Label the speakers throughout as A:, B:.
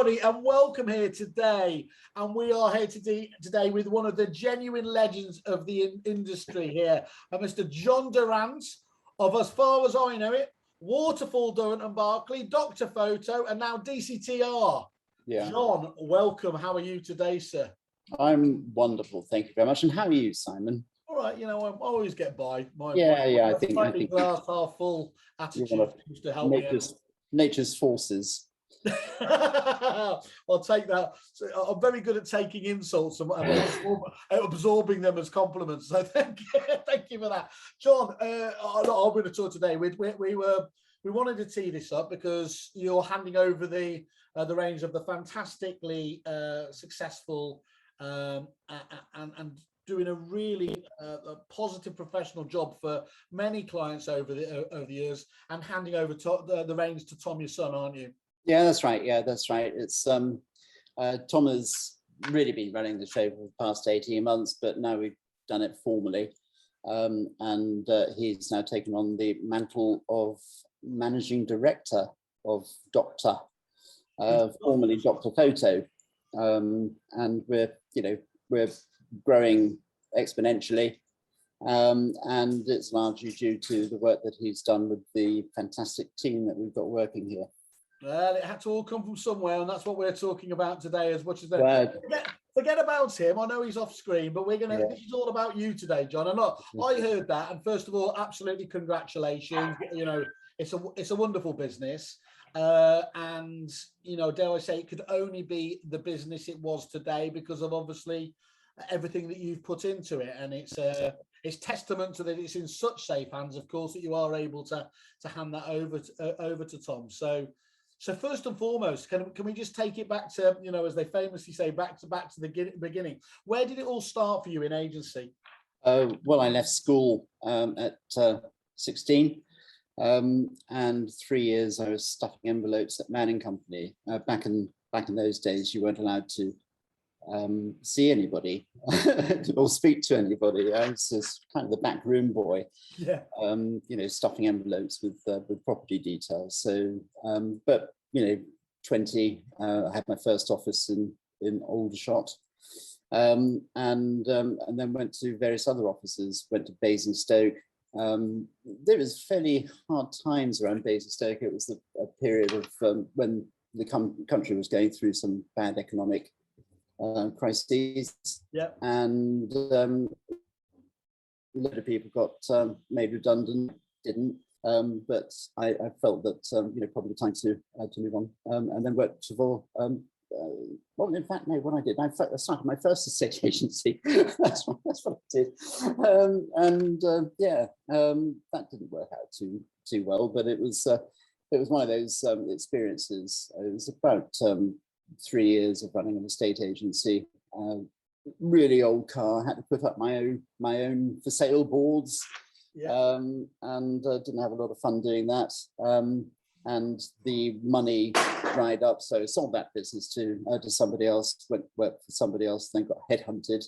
A: everybody, and welcome here today. And we are here today with one of the genuine legends of the industry here, Mr. John Durrant, of, as far as I know it, Waterfall, Durrant and Barclay, Dr. Photo, and now DCTR.
B: Yeah.
A: John, welcome. How are you today, sir?
B: I'm wonderful. Thank you very much. And how are you, Simon?
A: All right, you know, I always get by.
B: I think
A: glass half full attitude used to help me out.
B: Nature's forces.
A: I'll take that. So I'm very good at taking insults and absorbing them as compliments. So thank you for that, John. I'm going to talk today. We wanted to tee this up because you're handing over the reins of the fantastically successful and doing a really positive professional job for many clients over the years, and handing over the reins to Tom, your son, aren't you?
B: Yeah, that's right. It's Tom has really been running the show for the past 18 months, but now we've done it formally. And he's now taken on the mantle of managing director of Doctor, formerly Dr. Photo. And we're growing exponentially. And it's largely due to the work that he's done with the fantastic team that we've got working here.
A: Well, it had to all come from somewhere, and that's what we're talking about today. As much as forget about him. I know he's off screen, but we're gonna. Yeah. This is all about you today, John. And look, I heard that, and first of all, absolutely congratulations. You know, it's a wonderful business, and you know, dare I say, it could only be the business it was today because of obviously everything that you've put into it, and it's testament to that it's in such safe hands, of course, that you are able to hand that over to Tom. So first and foremost, can we just take it back to, you know, as they famously say, back to the beginning? Where did it all start for you in agency?
B: Well, I left school at 16, and 3 years I was stuffing envelopes at Manning Company. Back in those days, you weren't allowed to see anybody or speak to anybody. I was just kind of the back room boy,
A: yeah.
B: Stuffing envelopes with property details. So, but 20, I had my first office in Aldershot, and then went to various other offices. Went to Basingstoke. There was fairly hard times around Basingstoke. It was a period of when the country was going through some bad economic crises,
A: yeah,
B: and a lot of people got made redundant. Didn't, but I felt that probably time to move on, and then worked for. Well, in fact, no. What I did, I started my first estate agency. that's what I did, that didn't work out too well. But it was one of those experiences. It was about 3 years of running an estate agency. Really old car. Had to put up my own for sale boards,
A: yeah.
B: And didn't have a lot of fun doing that. And the money dried up, so I sold that business to somebody else. Went work for somebody else. Then got headhunted.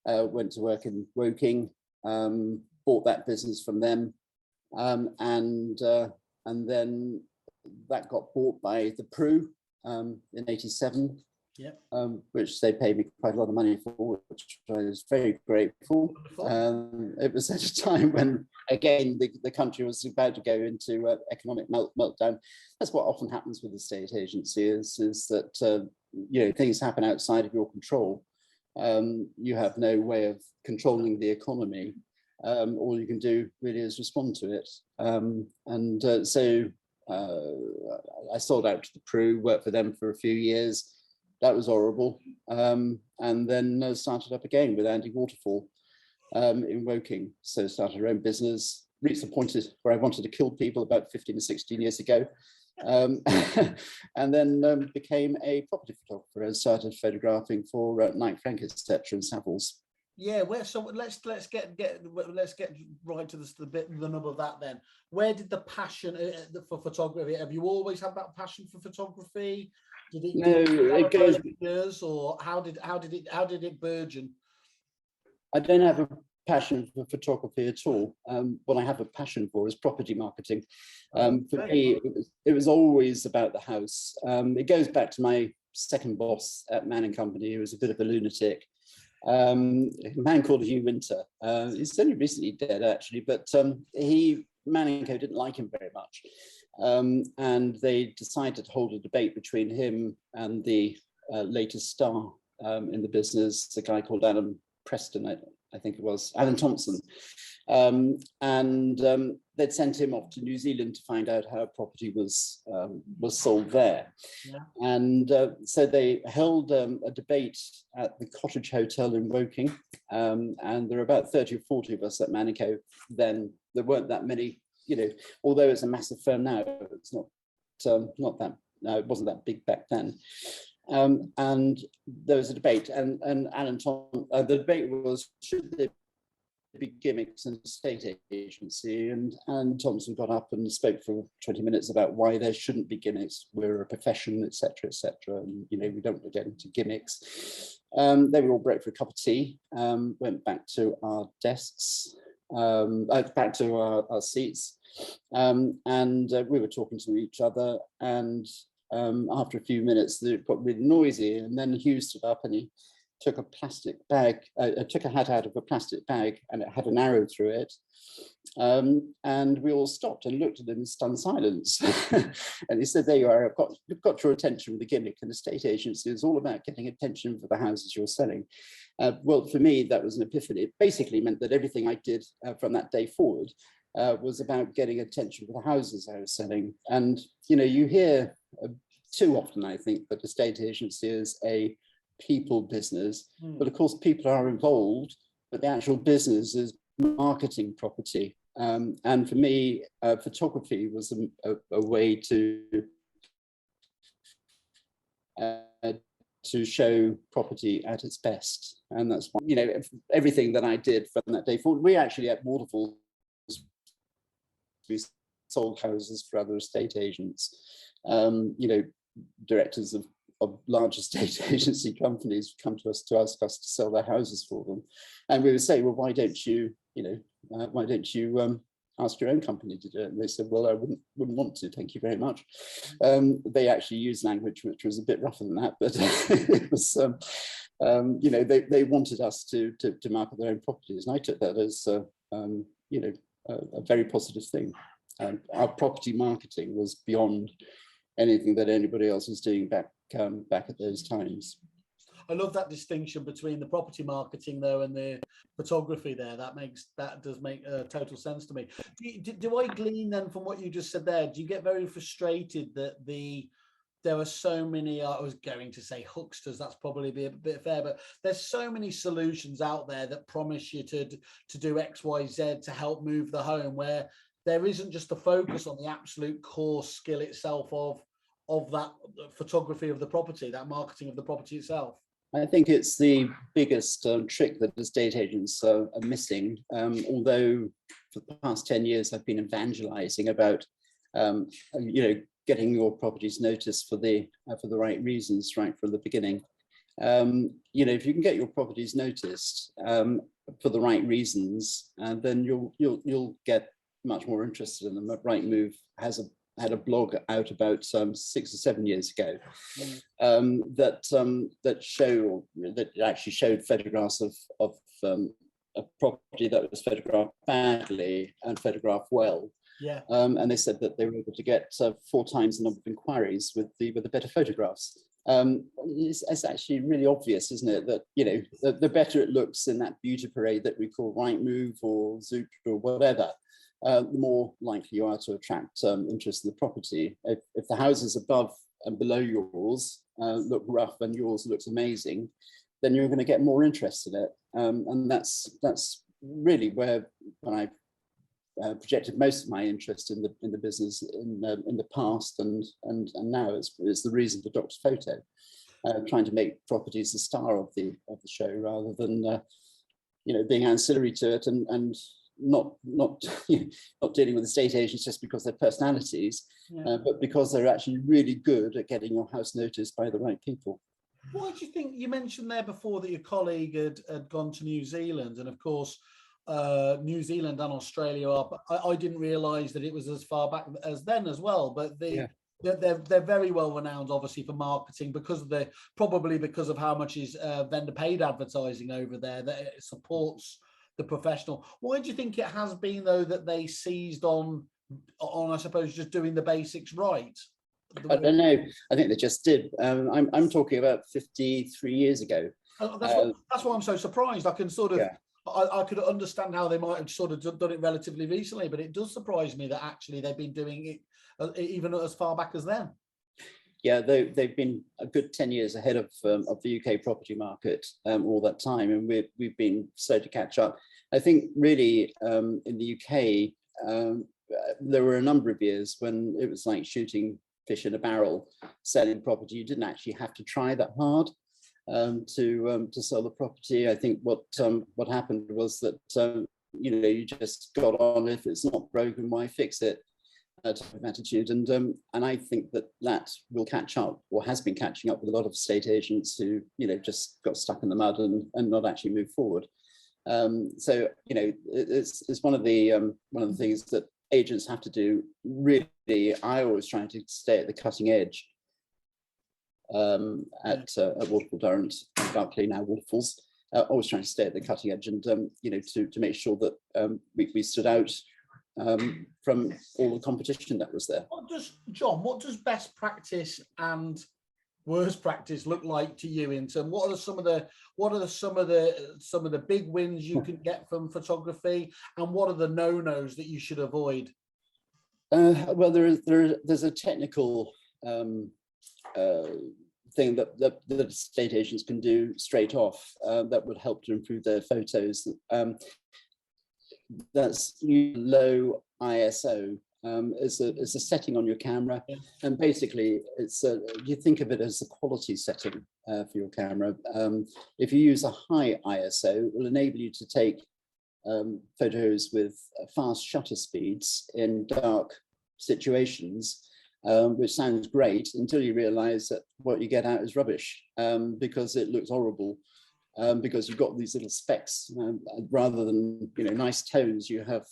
B: Went to work in Woking. Bought that business from them, and then that got bought by the Pru. In 87,
A: yeah,
B: which they paid me quite a lot of money for, which I was very grateful. It was at a time when, again, the country was about to go into economic meltdown. That's what often happens with the estate agency is that things happen outside of your control. You have no way of controlling the economy. All you can do really is respond to it, so. I sold out to the Pru, worked for them for a few years. That was horrible. And then started up again with Andy Waterfall in Woking. So started our own business, reached the point where I wanted to kill people about 15 or 16 years ago. And then became a property photographer and started photographing for Knight Frank, etc. and Savills.
A: Yeah, so let's get right to the nub of that then. Where did the passion for photography? Have you always had that passion for photography? Did it goes years, or how did it burgeon?
B: I don't have a passion for photography at all. What I have a passion for is property marketing. For me, it was always about the house. It goes back to my second boss at Manning Company, who was a bit of a lunatic. A man called Hugh Winter. He's only recently dead, actually, but Manning Co didn't like him very much. And they decided to hold a debate between him and the latest star in the business, a guy called Alan Preston, I think it was, Alan Thompson. They'd sent him off to New Zealand to find out how property was sold there. Yeah. And so they held a debate at the Cottage Hotel in Woking. And there were about 30 or 40 of us at Manning Co. Then. There weren't that many, although it's a massive firm now, it's not that, no, it wasn't that big back then. And there was a debate, and Alan the debate was, should there be gimmicks in a estate agency? And Thompson got up and spoke for 20 minutes about why there shouldn't be gimmicks. We're a profession, etc., etc. And we don't get into gimmicks. They were all broke for a cup of tea. Went back to our desks, back to our seats, and we were talking to each other. And after a few minutes, it got really noisy, and then Hugh stood up and he took a plastic bag, took a hat out of a plastic bag, and it had an arrow through it. And we all stopped and looked at him in stunned silence. And he said, "There you are, I've got your attention with the gimmick. An estate agency is all about getting attention for the houses you're selling." Well, for me, that was an epiphany. It basically meant that everything I did from that day forward was about getting attention for the houses I was selling. And, you hear too often, I think, that estate agency is a people business, but of course people are involved, but the actual business is marketing property. And for me, photography was a way to show property at its best. And that's why, everything that I did from that day forward. We actually at Waterfalls, we sold houses for other estate agents. Directors of large estate agency companies come to us to ask us to sell their houses for them, and we would say, well, why don't you ask your own company to do it? And they said, well, I wouldn't want to, thank you very much. They actually used language which was a bit rougher than that, but it was they wanted us to market their own properties, and I took that as a very positive thing. Our property marketing was beyond anything that anybody else was doing back at those times.
A: I love that distinction between the property marketing though and the photography there. That does make total sense to me. Do I glean then from what you just said there? Do you get very frustrated that there are so many, I was going to say hucksters, that's probably be a bit fair, but there's so many solutions out there that promise you to do X, Y, Z to help move the home, where there isn't just the focus on the absolute core skill itself of that photography of the property, that marketing of the property itself.
B: I think it's the biggest trick that estate agents are missing. Although for the past 10 years, I've been evangelizing about, getting your properties noticed for the right reasons right from the beginning. If you can get your properties noticed for the right reasons, then you'll get much more interested in them. Rightmove had a blog out about 6 or 7 years ago that actually showed photographs of a property that was photographed badly and photographed well.
A: Yeah.
B: And they said that they were able to get 4 times the number of inquiries with the better photographs. It's actually really obvious, isn't it, that the better it looks in that beauty parade that we call Rightmove or Zoop or whatever, the more likely you are to attract interest in the property. If the houses above and below yours look rough and yours looks amazing, then you're going to get more interest in it. And that's really when I projected most of my interest in the business in the past and now is the reason for Dr. Photo, trying to make properties the star of the show rather than being ancillary to it and not dealing with estate agents just because they're personalities, but because they're actually really good at getting your house noticed by the right people.
A: What do you think? You mentioned there before that your colleague had gone to New Zealand, and of course New Zealand and Australia are, I didn't realise that it was as far back as then as well, but they're very well renowned, obviously, for marketing because of probably because of how much is vendor paid advertising over there, that it supports the professional. Why do you think it has been, though, that they seized on I suppose just doing the basics right?
B: I don't know. I think they just did. I'm talking about 53 years ago.
A: That's why I'm so surprised. I can sort of, I could understand how they might have sort of done it relatively recently, but it does surprise me that actually they've been doing it even as far back as then.
B: Yeah, they've been a good 10 years ahead of the UK property market all that time, and we've been slow to catch up. I think really in the UK, there were a number of years when it was like shooting fish in a barrel, selling property. You didn't actually have to try that hard to sell the property. I think what happened was that you just got on. If it's not broken, why fix it? Type of attitude, and I think that will catch up, or has been catching up, with a lot of estate agents who just got stuck in the mud and not actually move forward. So it's one of the things that agents have to do. Really, I always try to stay at the cutting edge. At Waterfall Durrant, Barclay, now Waterfalls, always trying to stay at the cutting edge, and to make sure that we stood out from all the competition that was there.
A: What does best practice and worst practice look like to you in terms? What are some of the big wins you can get from photography, and what are the no-nos that you should avoid?
B: Well, there's a technical thing that estate agents can do straight off that would help to improve their photos. That's low ISO. Is a setting on your camera, and basically it's you think of it as a quality setting for your camera. If you use a high ISO, it will enable you to take photos with fast shutter speeds in dark situations, which sounds great until you realize that what you get out is rubbish, because it looks horrible. Because you've got these little specks, rather than nice tones, you have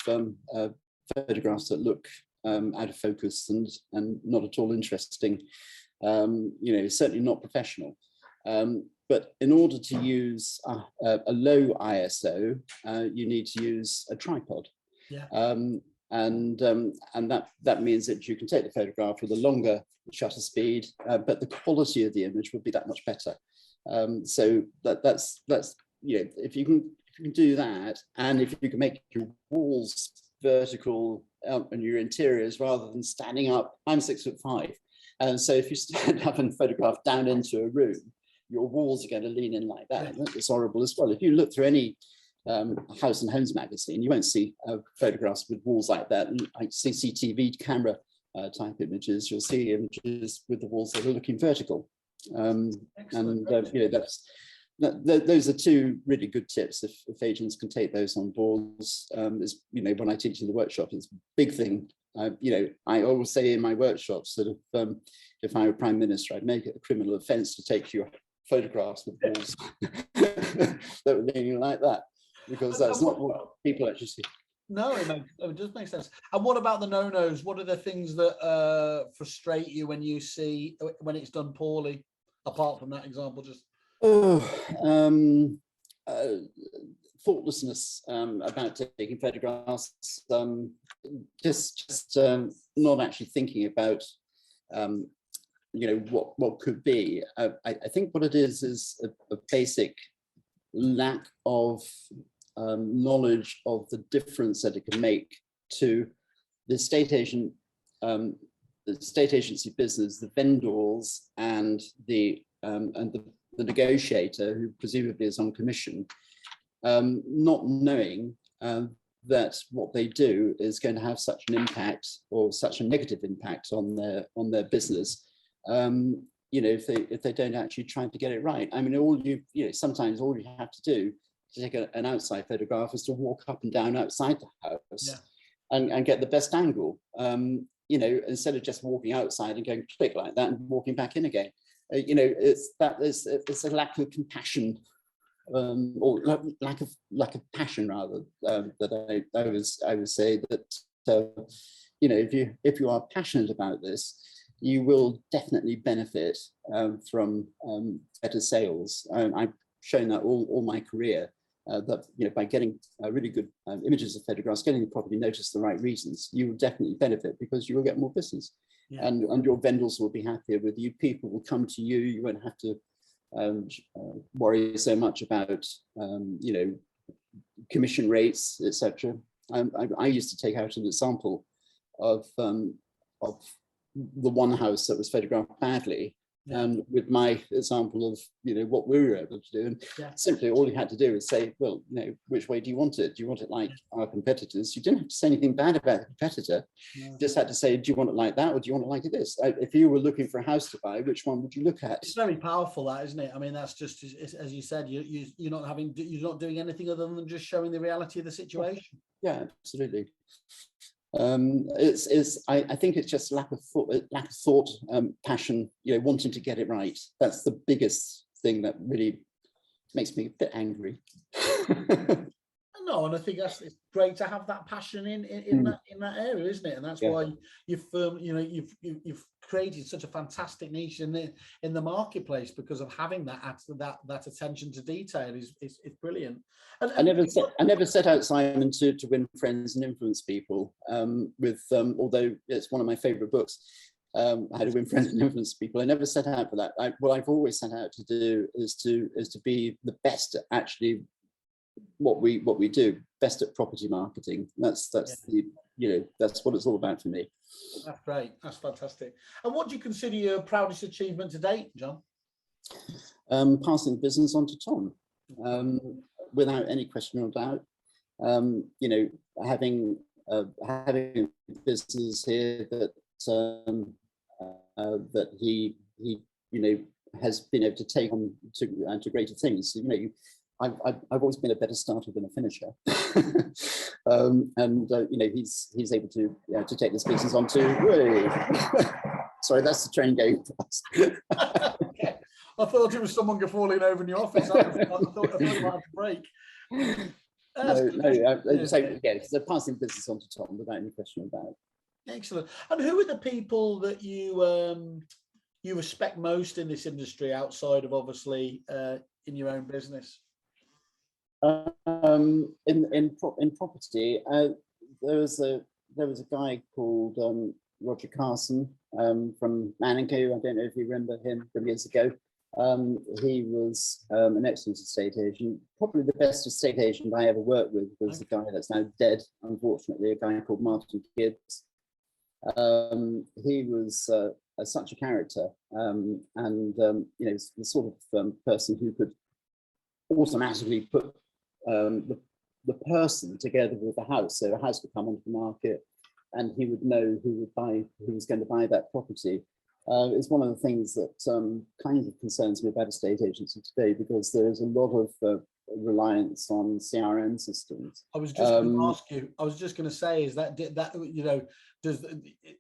B: photographs that look out of focus and not at all interesting. Certainly not professional. But in order to use a low ISO, you need to use a tripod.
A: Yeah.
B: And that means that you can take the photograph with a longer shutter speed, but the quality of the image will be that much better. So that's if you can do that, and if you can make your walls vertical and your interiors rather than standing up. I'm 6'5", and so if you stand up and photograph down into a room, your walls are going to lean in like that. It's horrible as well. If you look through any House and Homes magazine, you won't see photographs with walls like that, like CCTV camera type images. You'll see images with the walls that are looking vertical. Those are two really good tips if agents can take those on board. When I teach in the workshop, it's a big thing. I always say in my workshops that if I were Prime Minister, I'd make it a criminal offence to take your photographs with walls that were leaning like that, because that's not what people actually see.
A: No, it does make sense. And what about the no-nos? What are the things that frustrate you when you see when it's done poorly? Apart from that example, just
B: thoughtlessness about taking photographs, just not actually thinking about what could be. I think what it is a basic lack of knowledge of the difference that it can make to the estate agent, the state agency business, the vendors, and the negotiator, who presumably is on commission, not knowing that what they do is going to have such an impact, or such a negative impact on their business. If they don't actually try to get it right. I mean, sometimes all you have to do to take an outside photograph is to walk up and down outside the house, and get the best angle. Instead of just walking outside and going click like that and walking back in again. It's a lack of compassion, or lack of passion rather, that I would say that if you are passionate about this, you will definitely benefit from better sales. I've shown that all my career, that by getting really good images of photographs, getting the property noticed for the right reasons, you will definitely benefit because you will get more business. Yeah. And your vendors will be happier with you. People will come to you. You won't have to worry so much about commission rates, etc. I used to take out an example of the one house that was photographed badly, with my example of what we were able to do, and simply all you had to do is say, well, which way do you want it? Do you want it like our competitors? You didn't have to say anything bad about the competitor. You just had to say, do you want it like that, or do you want it like this? If you were looking for a house to buy, which one would you look at?
A: It's very powerful, that, isn't it? I mean, that's just as you said, you're not doing anything other than just showing the reality of the situation.
B: Yeah, absolutely. I think it's just lack of thought, passion, wanting to get it right. That's the biggest thing that really makes me a bit angry.
A: No, and I think it's great to have that passion in that area, isn't it? And that's why you've created such a fantastic niche in the marketplace, because of having that attention to detail is brilliant. And
B: I never set out, Simon, to win friends and influence people. Although it's one of my favourite books, How to Win Friends and Influence People. I never set out for that. What I've always set out to do is to be the best at actually what we do, best at property marketing. That's what it's all about for me.
A: That's great. That's fantastic. And what do you consider your proudest achievement to date, John?
B: Passing the business on to Tom, without any question or doubt. Having a business here that he has been able to take on to greater things. I've always been a better starter than a finisher, he's able to take this business on to. Sorry, that's the train going past.
A: Okay. I thought it was someone falling over in the office. I thought it might have to break.
B: So passing business on to Tom without any question about it.
A: Excellent. And who are the people that you respect most in this industry, outside of obviously in your own business?
B: In property, there was a guy called Roger Carson from Manningham. I don't know if you remember him from years ago. He was an excellent estate agent. Probably the best estate agent I ever worked with was the guy that's now dead, unfortunately, a guy called Martin Gibbs. He was such a character, the sort of person who could automatically put the person together with the house. So a house would come onto the market, and he would know who was going to buy that property. It's one of the things that kind of concerns me about estate agency today, because there is a lot of reliance on CRM systems.
A: I was just going to ask you. I was just going to say, is that does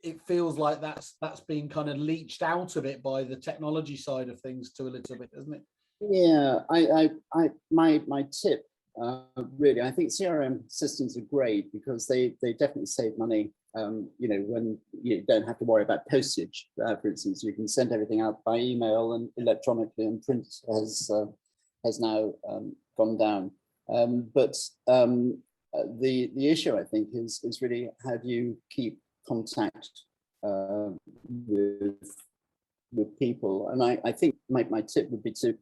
A: it feels like that's being kind of leached out of it by the technology side of things to a little bit, doesn't it?
B: Yeah, my tip. Really, I think CRM systems are great because they definitely save money. When you don't have to worry about postage, for instance, you can send everything out by email and electronically, and print has now gone down. But the issue, I think, is really how do you keep contact with people? And I think my tip would be to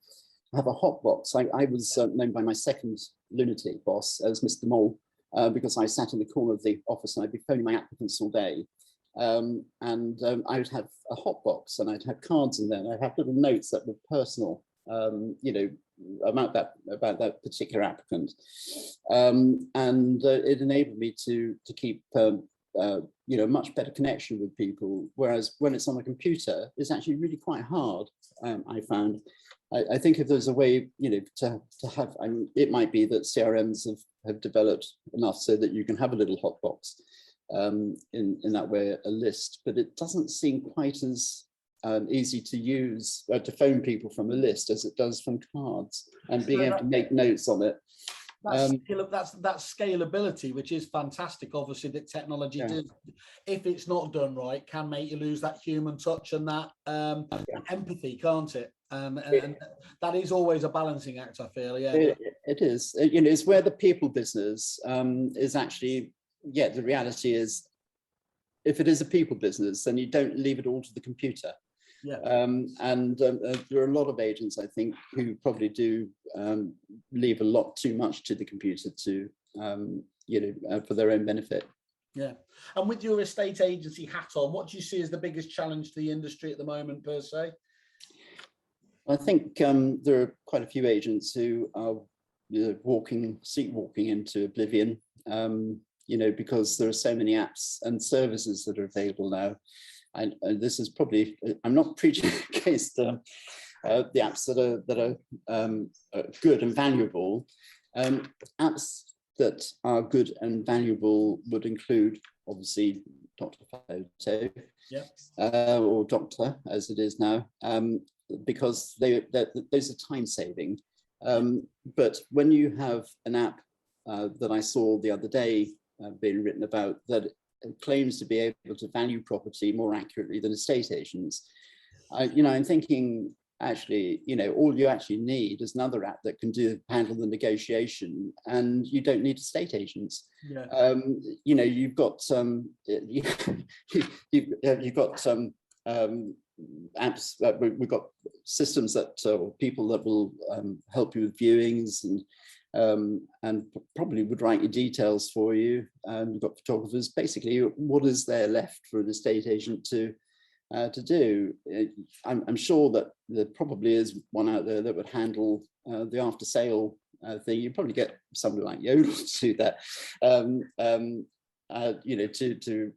B: have a hot box. I was known by my second lunatic boss as Mr. Mole, because I sat in the corner of the office and I'd be phoning my applicants all day. I would have a hot box and I'd have cards in there, and I'd have little notes that were personal, about that particular applicant. It enabled me to keep a much better connection with people, whereas when it's on a computer, it's actually really quite hard. I found. I think if there's a way, to have, it might be that CRMs have developed enough so that you can have a little hot box, in that way, a list, but it doesn't seem quite as easy to use, to phone people from a list as it does from cards, and being able to make notes on it.
A: that scalability, which is fantastic. Obviously, that technology does, if it's not done right, can make you lose that human touch and that empathy, can't it? And that is always a balancing act, I feel. Yeah,
B: it is. You know, it's where the people business is actually. Yeah, the reality is, if it is a people business, then you don't leave it all to the computer.
A: Yeah.
B: There are a lot of agents, I think, who probably do leave a lot too much to the computer to, for their own benefit.
A: Yeah. And with your estate agency hat on, what do you see as the biggest challenge to the industry at the moment, per se?
B: I think there are quite a few agents who are sleepwalking into oblivion, because there are so many apps and services that are available now. And this is probably, I'm not preaching against the apps that are good and valuable. Apps that are good and valuable would include, obviously, Dr. Photo, or Doctor, as it is now, because those are time saving. But when you have an app that I saw the other day being written about that claims to be able to value property more accurately than estate agents, I'm thinking, actually, all you actually need is another app that can handle the negotiation, and you don't need estate agents.
A: Yeah.
B: You've got some you've got some apps that we've got systems that or people that will help you with viewings and probably would write your details for you. You've got photographers. Basically, what is there left for an estate agent to do? I'm sure that there probably is one out there that would handle the after sale thing. You probably get somebody like Yodel to do that. To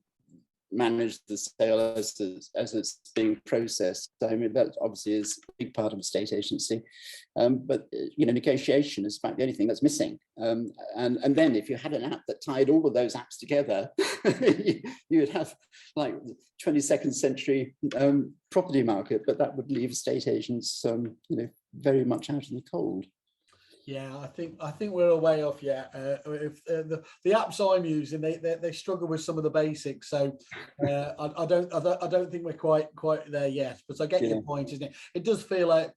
B: manage the sale as it's being processed. I mean, that obviously is a big part of estate agency, but negotiation is about the only thing that's missing. And then if you had an app that tied all of those apps together, you would have like 22nd century property market, but that would leave estate agents very much out in the cold.
A: Yeah, I think we're a way off yet. If the apps I'm using, they struggle with some of the basics, so I don't think we're quite there yet. But I get your point, isn't it? It does feel like,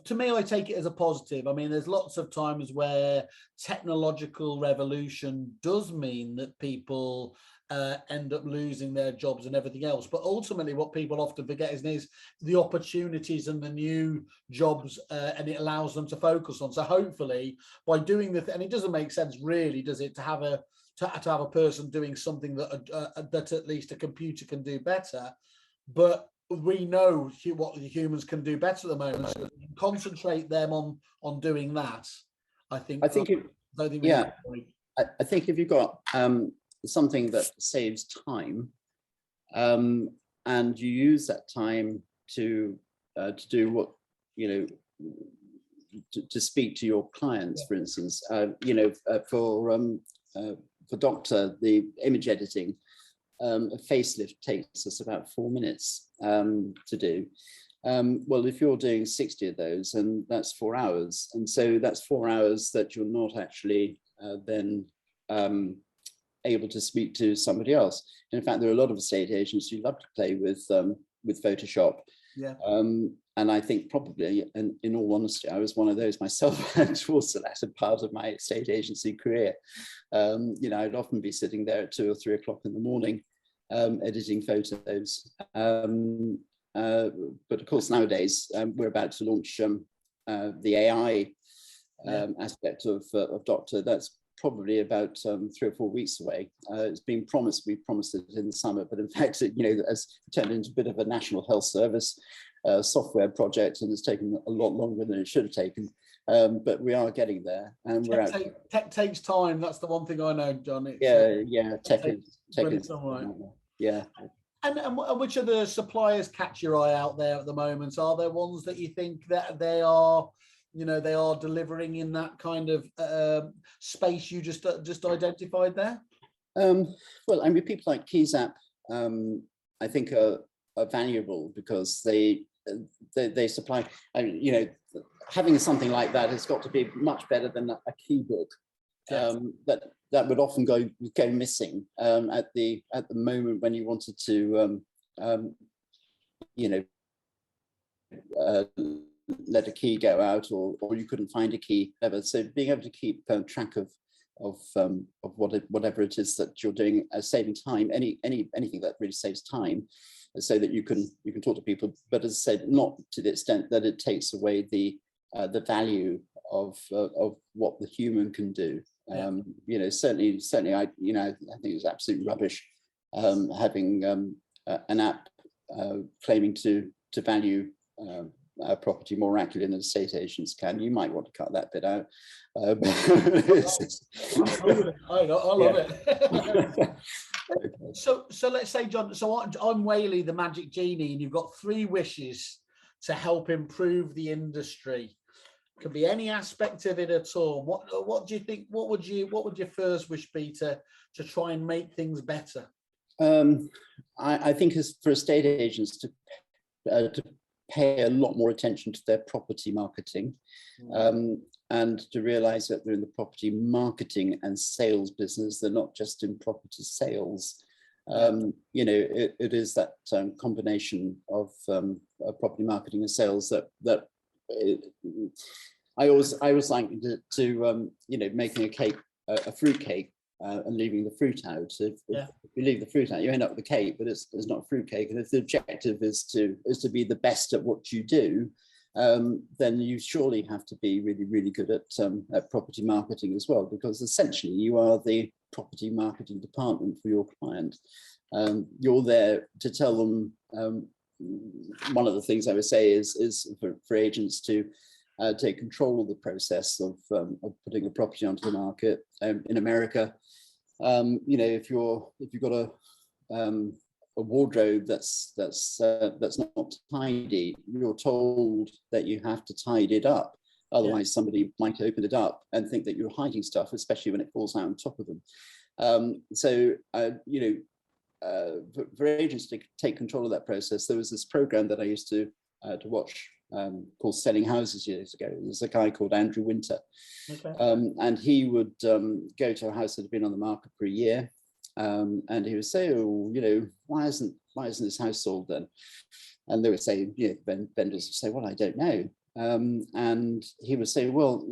A: to me, I take it as a positive. I mean, there's lots of times where technological revolution does mean that people end up losing their jobs and everything else. But ultimately, what people often forget is the opportunities and the new jobs, and it allows them to focus on. So hopefully, by doing and it doesn't make sense, really, does it, to have a person doing something that at least a computer can do better, but we know what the humans can do better at the moment. So concentrate them on doing that. I think
B: if you've got something that saves time, and you use that time to do what to speak to your clients, for instance, for Doctor, the image editing, a facelift takes us about 4 minutes to do. Well, if you're doing 60 of those, and that's 4 hours, and so that's 4 hours that you're not actually then able to speak to somebody else. And in fact, there are a lot of estate agents who love to play with Photoshop.
A: Yeah.
B: And I think probably, and in all honesty, I was one of those myself towards the latter part of my estate agency career. I'd often be sitting there at 2 or 3 o'clock in the morning, editing photos. But of course, nowadays, we're about to launch the AI aspect of Doctor. That's probably about 3 or 4 weeks away. It's been promised, we promised it in the summer, but in fact, it has turned into a bit of a National Health Service software project, and it's taken a lot longer than it should have taken. But we are getting there, and
A: tech takes time. That's the one thing I know, John.
B: Tech is
A: right.
B: Yeah.
A: And which of the suppliers catch your eye out there at the moment? Are there ones that you think that they are delivering in that kind of space you just identified there?
B: Well, I mean, people like KeyZap, I think are valuable because they supply. Having something like that has got to be much better than a key book. that would often go missing at the moment when you wanted to let a key go out, or you couldn't find a key ever. So being able to keep track of whatever it is that you're doing, saving time, anything that really saves time, so that you can talk to people. But as I said, not to the extent that it takes away the value of what the human can do. Certainly, I think it's absolute rubbish having an app claiming to value property more accurately than estate agents can. You might want to cut that bit out. I
A: love it. So let's say, John, so I'm Whaley, the magic genie, and you've got 3 wishes to help improve the industry. Could be any aspect of it at all. What do you think? What would your first wish be to try and make things better?
B: I think as for estate agents to pay a lot more attention to their property marketing, and to realize that they're in the property marketing and sales business. They're not just in property sales. It is that combination of property marketing and sales that I always like to making a cake, a fruit cake, and leaving the fruit out. If you leave the fruit out, you end up with a cake, but it's not a fruit cake. And if the objective is to be the best at what you do, then you surely have to be really, really good at property marketing as well, because essentially you are the property marketing department for your client. You're there to tell them. One of the things I would say is for agents to take control of the process of putting a property onto the market. In America, if you've got a wardrobe that's not tidy, you're told that you have to tidy it up. Otherwise, somebody might open it up and think that you're hiding stuff, especially when it falls out on top of them. For agents to take control of that process, there was this program that I used to watch called Selling Houses years ago. There's a guy called Andrew Winter, and he would go to a house that had been on the market for a year, and he would say, why isn't this house sold then? And they would say, vendors would say, well, I don't know. And he would say, well,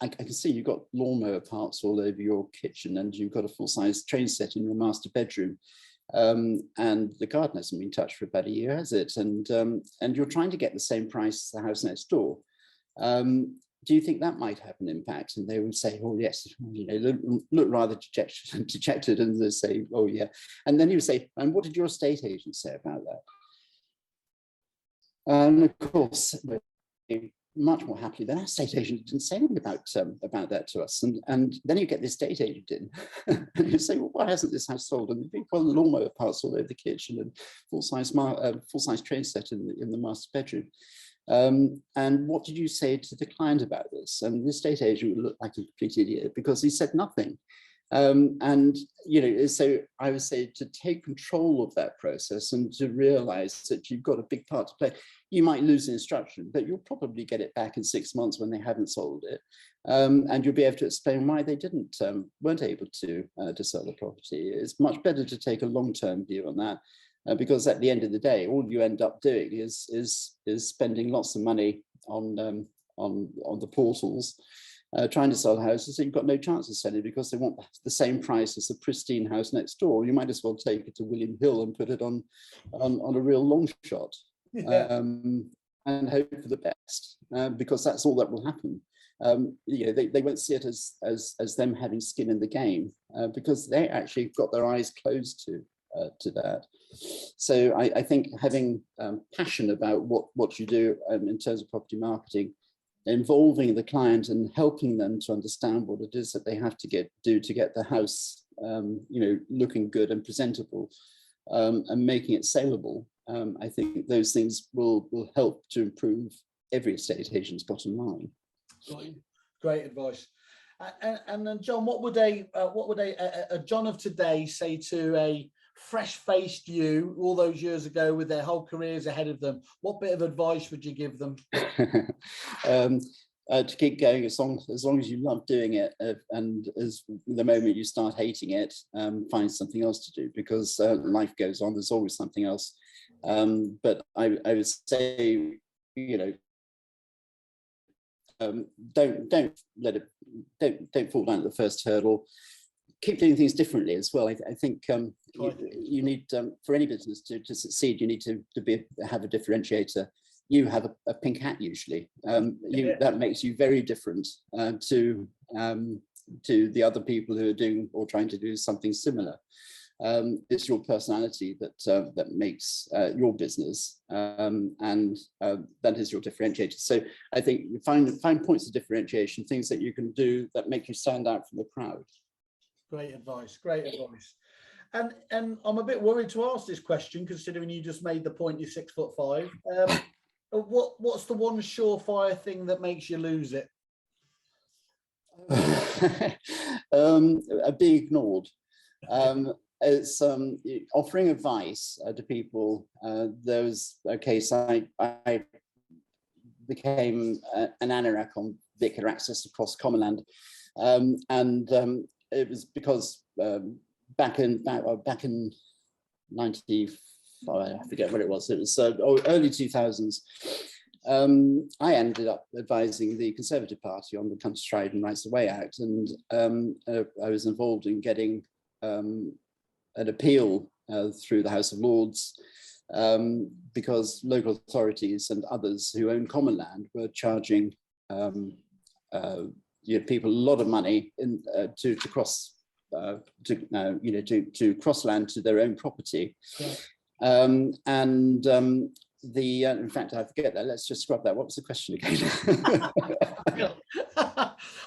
B: I can see you've got lawnmower parts all over your kitchen, and you've got a full-size train set in your master bedroom, and the garden hasn't been touched for about a year, has it? And you're trying to get the same price as the house next door. Do you think that might have an impact? And they would say, oh yes, look rather dejected, and they say, oh yeah. And then he would say, and what did your estate agent say about that? And of course, much more happily, the estate agent didn't say anything about that to us. And then you get the estate agent in, and you say, well, why hasn't this house sold? And well, the lawnmower parts all over the kitchen, and full-size train set in the master bedroom. And what did you say to the client about this? And the estate agent would look like a complete idiot because he said nothing. So I would say to take control of that process and to realize that you've got a big part to play. You might lose the instruction, but you'll probably get it back in 6 months when they haven't sold it. And you'll be able to explain why they weren't able to sell the property. It's much better to take a long-term view on that. Because at the end of the day, all you end up doing is spending lots of money on the portals, trying to sell houses, so you've got no chance of selling because they want the same price as the pristine house next door. You might as well take it to William Hill and put it on a real long shot, and hope for the best, because that's all that will happen. They won't see it as them having skin in the game, because they actually got their eyes closed to that. So I think having passion about what you do in terms of property marketing, involving the client and helping them to understand what it is that they have to do to get the house looking good and presentable, and making it saleable. I think those things will help to improve every estate agent's bottom line.
A: Great advice. And then, John, what would a John of today say to a fresh-faced you all those years ago with their whole careers ahead of them? What bit of advice would you give them?
B: to keep going as long as you love doing it, and as the moment you start hating it, find something else to do, because life goes on. There's always something else. But I would say, don't let it, don't fall down at the first hurdle. Keep doing things differently as well. I think you need, for any business to succeed, you need to have a differentiator. You have a pink hat usually. That makes you very different to the other people who are doing or trying to do something similar. It's your personality that makes your business, and that is your differentiator. So I think you find points of differentiation, things that you can do that make you stand out from the crowd.
A: Great advice. Great advice. And I'm a bit worried to ask this question, considering you just made the point you're 6'5". What's the one surefire thing that makes you lose it?
B: Being ignored. It's offering advice to people. There was a case I became an anorak on vehicular access across common land, and it was because back in 95, I forget what it was. It was early 2000s. I ended up advising the Conservative Party on the Countryside and Rights of Way Act, and I was involved in getting an appeal through the House of Lords, because local authorities and others who own common land were charging people a lot of money to cross to cross land to their own property. Yeah. In fact, I forget that. Let's just scrub that. What was the question again?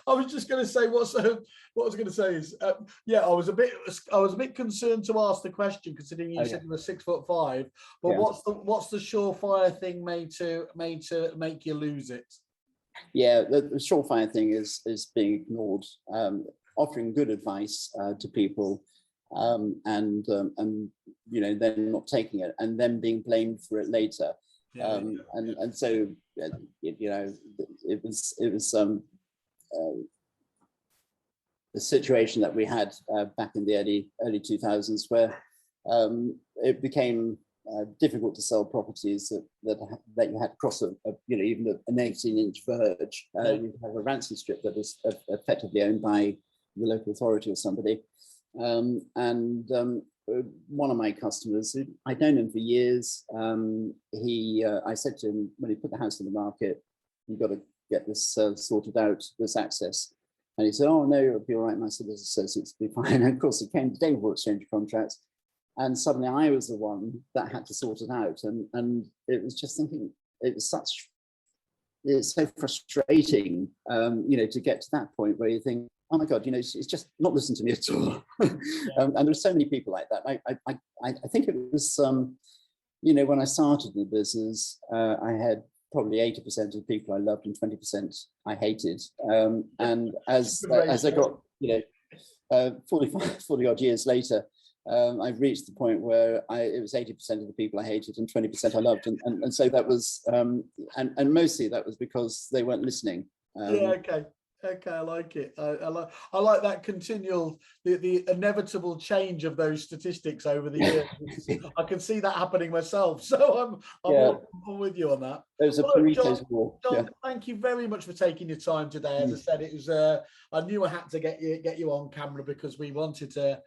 A: I was just going to say what I was going to say is, yeah, I was a bit concerned to ask the question, considering you said you were 6'5". But yeah, what's the surefire thing made to make you lose it?
B: Yeah, the surefire thing is being ignored, offering good advice to people, and then not taking it, and then being blamed for it later. Yeah, and so it was the situation that we had back in the early 2000s, where it became difficult to sell properties that you had to cross even an 18-inch verge. You have a ransom strip that is effectively owned by the local authority or somebody. One of my customers, I'd known him for years, I said to him, when he put the house on the market, you've got to get this sorted out, this access. And he said, oh, no, it'll be all right. And I said, this associates will be fine. And of course, it came to day before exchange of contracts. And suddenly I was the one that had to sort it out. And it was just thinking, it's so frustrating, to get to that point where you think, oh my God, it's just not listen to me at all. Yeah. And there's so many people like that. I think it was, when I started the business, I had probably 80% of the people I loved and 20% I hated. And as I got, 40 odd years later, I've reached the point where it was 80% of the people I hated and 20% I loved. And so that was, and mostly that was because they weren't listening.
A: Yeah, okay, I like it. I like that continual, the inevitable change of those statistics over the years. I can see that happening myself, so I'm with you on that.
B: There's a Burritos war.
A: John, thank you very much for taking your time today. As I said, it was I knew I had to get you on camera because we wanted to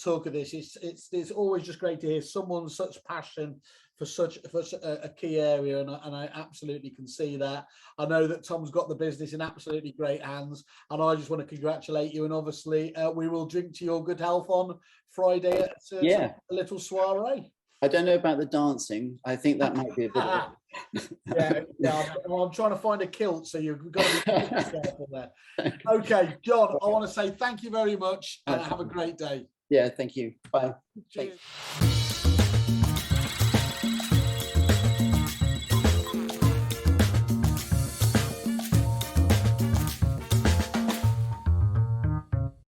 A: talk of this. It's always just great to hear someone such passion for such a key area, and I absolutely can see that. I know that Tom's got the business in absolutely great hands, and I just want to congratulate you. And obviously, we will drink to your good health on Friday at a little soiree.
B: I don't know about the dancing. I think that might be a bit.
A: Well, I'm trying to find a kilt, so you've got to be careful there. Okay, John, I want to say thank you very much, and have a great day.
B: Yeah, thank you. Bye.
A: Cheers.